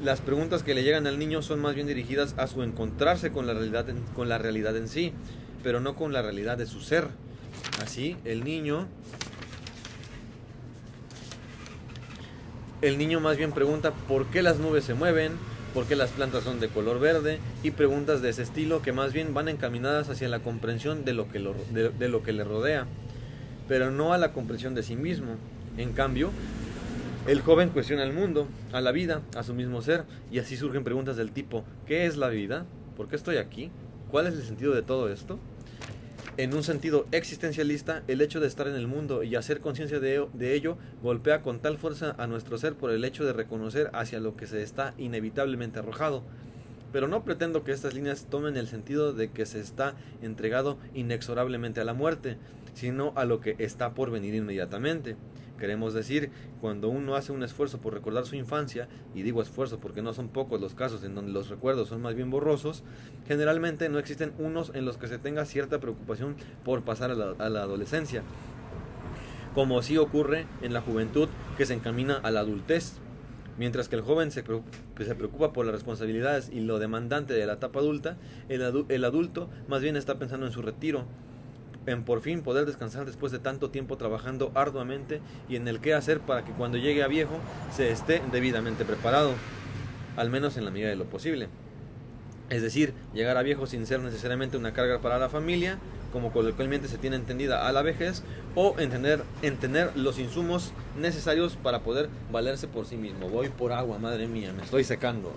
Las preguntas que le llegan al niño son más bien dirigidas a su encontrarse con la realidad en sí, pero no con la realidad de su ser. Así, el niño más bien pregunta ¿por qué las nubes se mueven?, ¿por qué las plantas son de color verde?, y preguntas de ese estilo que más bien van encaminadas hacia la comprensión de lo que le rodea, pero no a la comprensión de sí mismo. En cambio, el joven cuestiona al mundo, a la vida, a su mismo ser, y así surgen preguntas del tipo ¿qué es la vida?, ¿por qué estoy aquí?, ¿cuál es el sentido de todo esto? En un sentido existencialista, el hecho de estar en el mundo y hacer conciencia de ello golpea con tal fuerza a nuestro ser por el hecho de reconocer hacia lo que se está inevitablemente arrojado. Pero no pretendo que estas líneas tomen el sentido de que se está entregado inexorablemente a la muerte, sino a lo que está por venir inmediatamente. Queremos decir, cuando uno hace un esfuerzo por recordar su infancia, y digo esfuerzo porque no son pocos los casos en donde los recuerdos son más bien borrosos, generalmente no existen unos en los que se tenga cierta preocupación por pasar a la adolescencia, como sí ocurre en la juventud que se encamina a la adultez. Mientras que el joven se preocupa por las responsabilidades y lo demandante de la etapa adulta, el adulto más bien está pensando en su retiro, en por fin poder descansar después de tanto tiempo trabajando arduamente y en el qué hacer para que cuando llegue a viejo se esté debidamente preparado, al menos en la medida de lo posible. Es decir, llegar a viejo sin ser necesariamente una carga para la familia, como coloquialmente se tiene entendida a la vejez, o en tener los insumos necesarios para poder valerse por sí mismo. Voy por agua, madre mía, me estoy secando.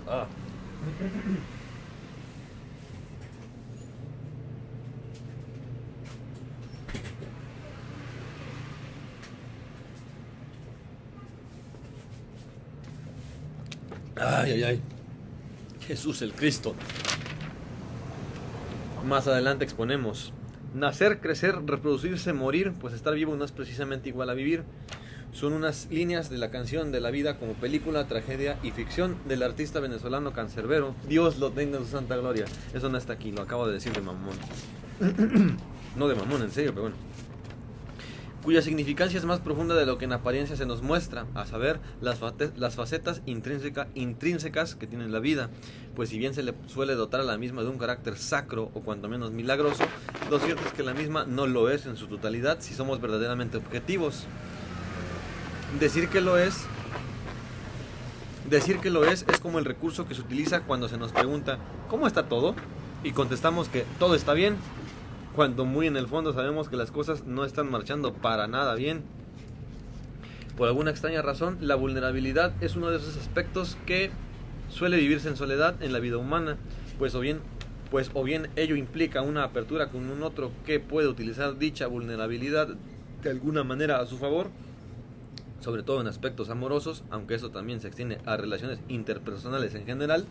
Ay, ay, ay. Jesús el Cristo. Más adelante exponemos: nacer, crecer, reproducirse, morir, pues estar vivo no es precisamente igual a vivir. Son unas líneas de la canción de la vida como película, tragedia y ficción del artista venezolano Cancerbero. Dios lo tenga en su santa gloria. Eso no está aquí, lo acabo de decir de mamón. No de mamón, en serio, pero bueno. Cuya significancia es más profunda de lo que en apariencia se nos muestra, a saber, las facetas intrínsecas que tiene la vida, pues si bien se le suele dotar a la misma de un carácter sacro o cuanto menos milagroso, lo cierto es que la misma no lo es en su totalidad si somos verdaderamente objetivos. Decir que lo es como el recurso que se utiliza cuando se nos pregunta ¿cómo está todo?, y contestamos que todo está bien, cuando muy en el fondo sabemos que las cosas no están marchando para nada bien. Por alguna extraña razón, la vulnerabilidad es uno de esos aspectos que suele vivirse en soledad en la vida humana, pues o bien ello implica una apertura con un otro que puede utilizar dicha vulnerabilidad de alguna manera a su favor, sobre todo en aspectos amorosos, aunque eso también se extiende a relaciones interpersonales en general,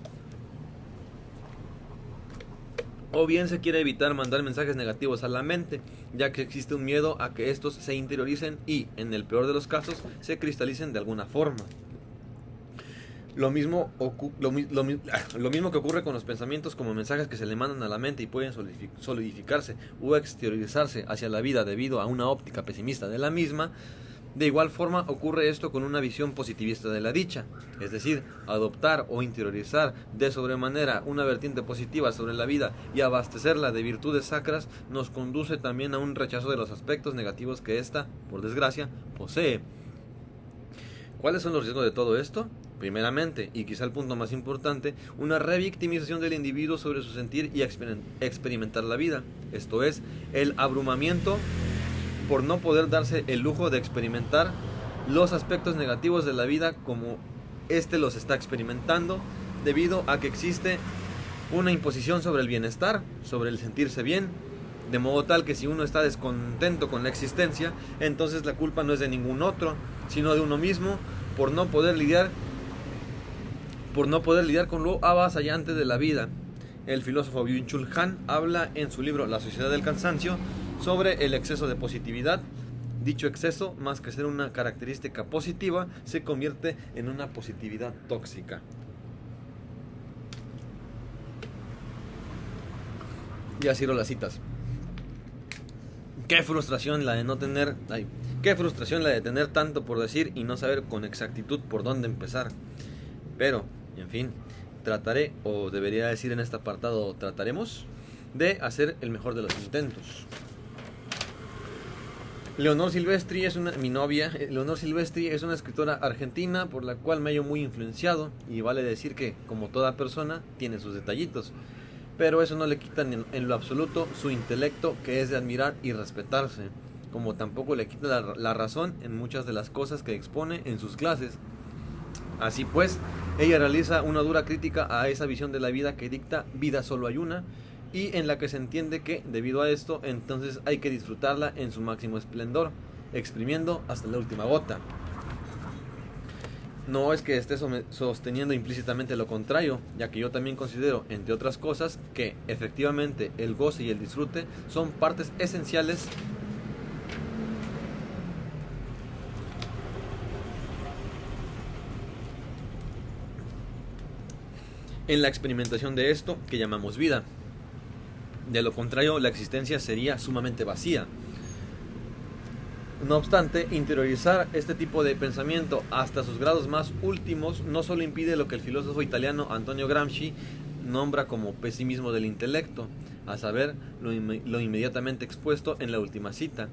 o bien se quiere evitar mandar mensajes negativos a la mente, ya que existe un miedo a que estos se interioricen y, en el peor de los casos, se cristalicen de alguna forma. Lo mismo que ocurre con los pensamientos como mensajes que se le mandan a la mente y pueden solidificarse o exteriorizarse hacia la vida debido a una óptica pesimista de la misma. De igual forma ocurre esto con una visión positivista de la dicha, es decir, adoptar o interiorizar de sobremanera una vertiente positiva sobre la vida y abastecerla de virtudes sacras nos conduce también a un rechazo de los aspectos negativos que ésta, por desgracia, posee. ¿Cuáles son los riesgos de todo esto? Primeramente, y quizá el punto más importante, una revictimización del individuo sobre su sentir y experimentar la vida, esto es, el abrumamiento por no poder darse el lujo de experimentar los aspectos negativos de la vida como éste los está experimentando, debido a que existe una imposición sobre el bienestar, sobre el sentirse bien, de modo tal que si uno está descontento con la existencia, entonces la culpa no es de ningún otro, sino de uno mismo, por no poder lidiar con lo avasallante de la vida. El filósofo Byung-Chul Han habla en su libro La sociedad del cansancio sobre el exceso de positividad. Dicho exceso, más que ser una característica positiva, se convierte en una positividad tóxica. Y así las citas. Qué frustración la de tener tanto por decir y no saber con exactitud por dónde empezar. Pero, en fin, trataré, o debería decir en este apartado, trataremos de hacer el mejor de los intentos. Leonor Silvestri es mi novia. Leonor Silvestri es una escritora argentina por la cual me hallo muy influenciado, y vale decir que, como toda persona, tiene sus detallitos, pero eso no le quita en lo absoluto su intelecto, que es de admirar y respetarse, como tampoco le quita la razón en muchas de las cosas que expone en sus clases. Así pues, ella realiza una dura crítica a esa visión de la vida que dicta vida solo hay una, y en la que se entiende que, debido a esto, entonces hay que disfrutarla en su máximo esplendor, exprimiendo hasta la última gota. No es que esté sosteniendo implícitamente lo contrario, ya que yo también considero, entre otras cosas, que efectivamente el goce y el disfrute son partes esenciales en la experimentación de esto que llamamos vida. De lo contrario, la existencia sería sumamente vacía. No obstante, interiorizar este tipo de pensamiento hasta sus grados más últimos no solo impide lo que el filósofo italiano Antonio Gramsci nombra como pesimismo del intelecto, a saber, lo inmediatamente expuesto en la última cita,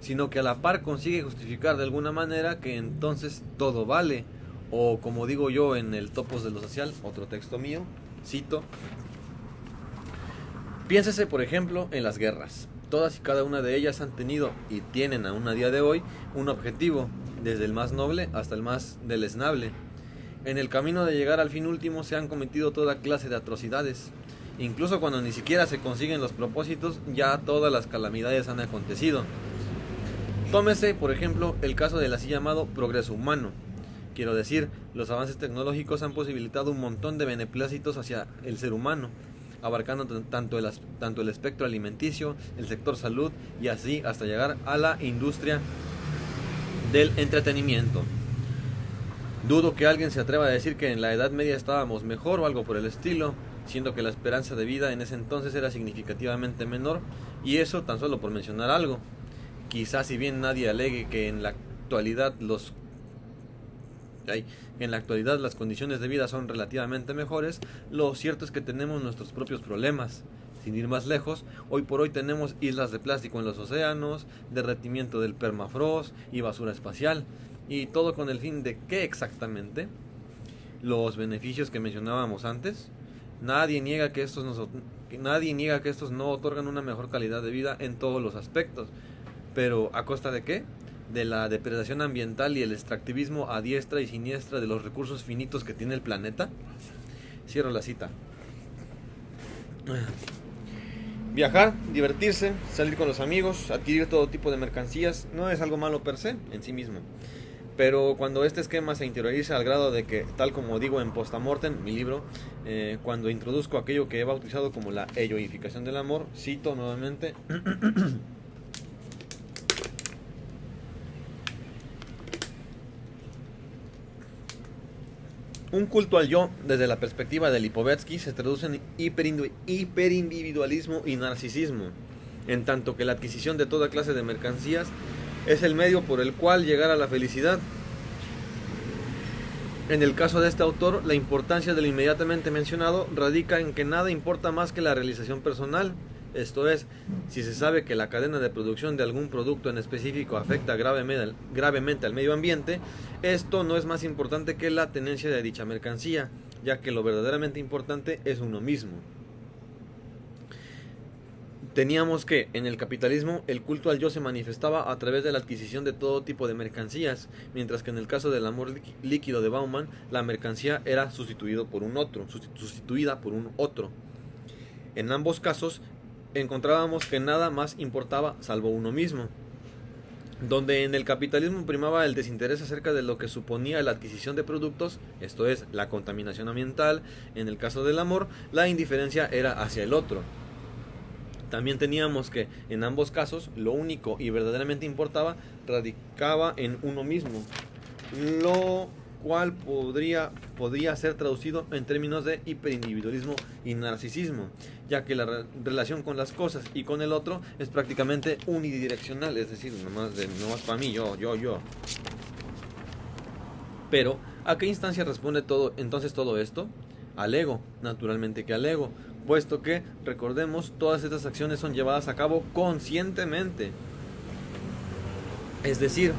sino que a la par consigue justificar de alguna manera que entonces todo vale, o como digo yo en el Topos de lo Social, otro texto mío, cito: piénsese por ejemplo en las guerras. Todas y cada una de ellas han tenido y tienen aún a día de hoy un objetivo, desde el más noble hasta el más deleznable. En el camino de llegar al fin último se han cometido toda clase de atrocidades. Incluso cuando ni siquiera se consiguen los propósitos, ya todas las calamidades han acontecido. Tómese, por ejemplo, el caso del así llamado progreso humano. Quiero decir, los avances tecnológicos han posibilitado un montón de beneplácitos hacia el ser humano, abarcando tanto el espectro alimenticio, el sector salud y así hasta llegar a la industria del entretenimiento. Dudo que alguien se atreva a decir que en la Edad Media estábamos mejor o algo por el estilo, siendo que la esperanza de vida en ese entonces era significativamente menor, y eso tan solo por mencionar algo. Quizás, si bien nadie alegue que en la actualidad las condiciones de vida son relativamente mejores, lo cierto es que tenemos nuestros propios problemas. Sin ir más lejos, hoy por hoy tenemos islas de plástico en los océanos, derretimiento del permafrost y basura espacial, y todo con el fin de ¿qué exactamente? Los beneficios que mencionábamos antes. Nadie niega que estos no otorgan una mejor calidad de vida en todos los aspectos, pero ¿a costa de qué? De la depredación ambiental y el extractivismo a diestra y siniestra de los recursos finitos que tiene el planeta. Cierro la cita. Viajar, divertirse, salir con los amigos, adquirir todo tipo de mercancías no es algo malo per se en sí mismo, pero cuando este esquema se interioriza al grado de que, tal como digo en Postamortem, mi libro, cuando introduzco aquello que he bautizado como la eyoificación del amor, cito nuevamente: un culto al yo, desde la perspectiva de Lipovetsky, se traduce en hiperindividualismo y narcisismo, en tanto que la adquisición de toda clase de mercancías es el medio por el cual llegar a la felicidad. En el caso de este autor, la importancia de lo inmediatamente mencionado radica en que nada importa más que la realización personal. Esto es, si se sabe que la cadena de producción de algún producto en específico afecta gravemente al medio ambiente, esto no es más importante que la tenencia de dicha mercancía, ya que lo verdaderamente importante es uno mismo. Teníamos que en el capitalismo el culto al yo se manifestaba a través de la adquisición de todo tipo de mercancías, mientras que en el caso del amor líquido de Bauman, la mercancía era sustituida por un otro. En ambos casos encontrábamos que nada más importaba salvo uno mismo. Donde en el capitalismo primaba el desinterés acerca de lo que suponía la adquisición de productos, esto es, la contaminación ambiental, en el caso del amor, la indiferencia era hacia el otro. También teníamos que en ambos casos lo único y verdaderamente importaba radicaba en uno mismo, lo cual podría ser traducido en términos de hiperindividualismo y narcisismo, ya que la relación con las cosas y con el otro es prácticamente unidireccional, es decir, nomás para mí, yo. Pero, ¿a qué instancia responde entonces todo esto? Al ego, naturalmente que al ego, puesto que, recordemos, todas estas acciones son llevadas a cabo conscientemente. Es decir,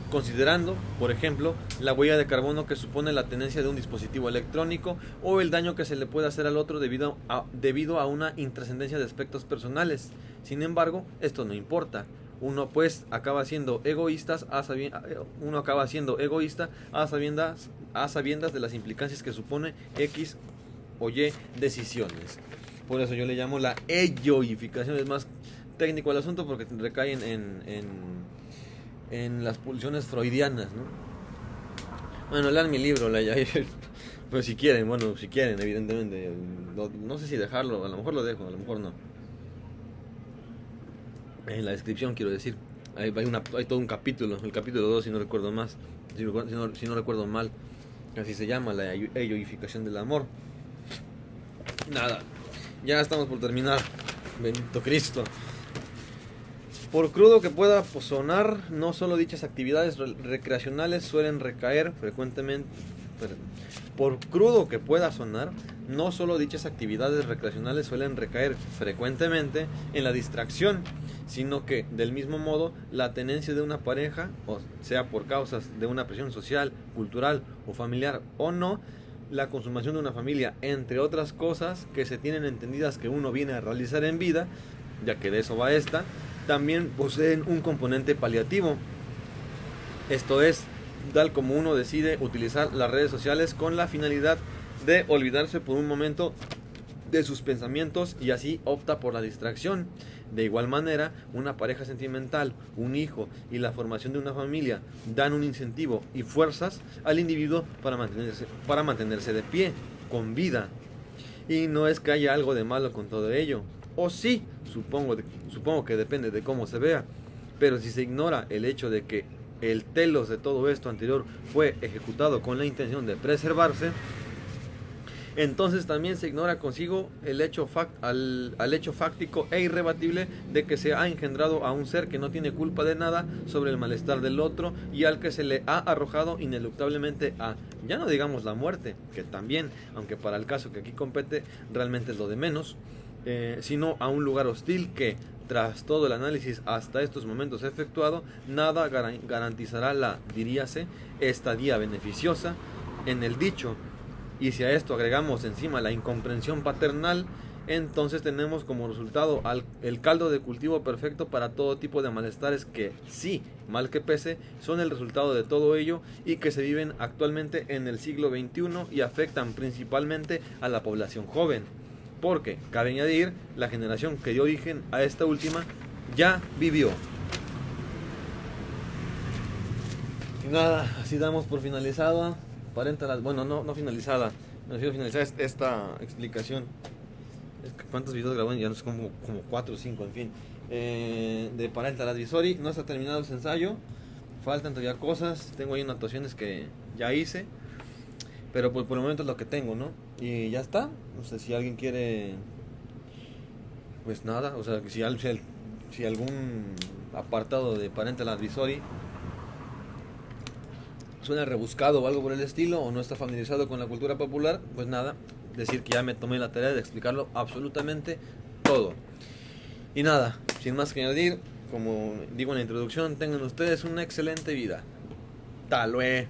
considerando, por ejemplo, la huella de carbono que supone la tenencia de un dispositivo electrónico o el daño que se le puede hacer al otro debido a una intrascendencia de aspectos personales. Sin embargo, esto no importa. Uno pues acaba siendo egoísta a sabiendas de las implicancias que supone X o Y decisiones. Por eso yo le llamo la elloificación. Es más técnico el asunto porque recae en las pulsiones freudianas, ¿no? Bueno, lean mi libro, pues si quieren, evidentemente. No sé si dejarlo, a lo mejor lo dejo, a lo mejor no. En la descripción quiero decir, hay todo un capítulo, el capítulo 2 si no recuerdo más, si no recuerdo mal, así se llama, la elloificación del amor. Nada, ya estamos por terminar, bendito Cristo. Por crudo que pueda sonar, no solo dichas actividades recreacionales suelen recaer frecuentemente. Por crudo que pueda sonar, no solo dichas actividades recreacionales suelen recaer frecuentemente en la distracción, sino que, del mismo modo, la tenencia de una pareja, o sea por causas de una presión social, cultural o familiar o no, la consumación de una familia, entre otras cosas que se tienen entendidas que uno viene a realizar en vida, ya que de eso va esta, también poseen un componente paliativo. Esto es, tal como uno decide utilizar las redes sociales con la finalidad de olvidarse por un momento de sus pensamientos y así opta por la distracción. De igual manera, una pareja sentimental, un hijo y la formación de una familia dan un incentivo y fuerzas al individuo para mantenerse de pie, con vida. Y no es que haya algo de malo con todo ello. O sí, supongo que depende de cómo se vea. Pero si se ignora el hecho de que el telos de todo esto anterior fue ejecutado con la intención de preservarse, entonces también se ignora consigo el hecho al hecho fáctico e irrebatible de que se ha engendrado a un ser que no tiene culpa de nada sobre el malestar del otro y al que se le ha arrojado ineluctablemente a, ya no digamos la muerte, que también, aunque para el caso que aquí compete realmente es lo de menos, sino a un lugar hostil que, tras todo el análisis hasta estos momentos efectuado, nada garantizará la, diríase, estadía beneficiosa en el dicho. Y si a esto agregamos encima la incomprensión paternal, entonces tenemos como resultado el caldo de cultivo perfecto para todo tipo de malestares que, sí, mal que pese, son el resultado de todo ello y que se viven actualmente en el siglo XXI y afectan principalmente a la población joven. Porque, cabe añadir, la generación que dio origen a esta última ya vivió. Y nada, así damos por finalizada. No finalizada. No quiero finalizar esta explicación. ¿Cuántos videos grabé? Ya no sé, como 4 o 5, en fin. De Parental Advisory. No está terminado el ensayo. Faltan todavía cosas. Tengo ahí anotaciones que ya hice. Pero pues por el momento es lo que tengo, ¿no? Y ya está. No sé si alguien quiere. Pues nada. O sea, si algún apartado de Parental Advisory suena rebuscado o algo por el estilo, o no está familiarizado con la cultura popular, pues nada, decir que ya me tomé la tarea de explicarlo absolutamente todo. Y nada, sin más que añadir, como digo en la introducción, tengan ustedes una excelente vida. Talue.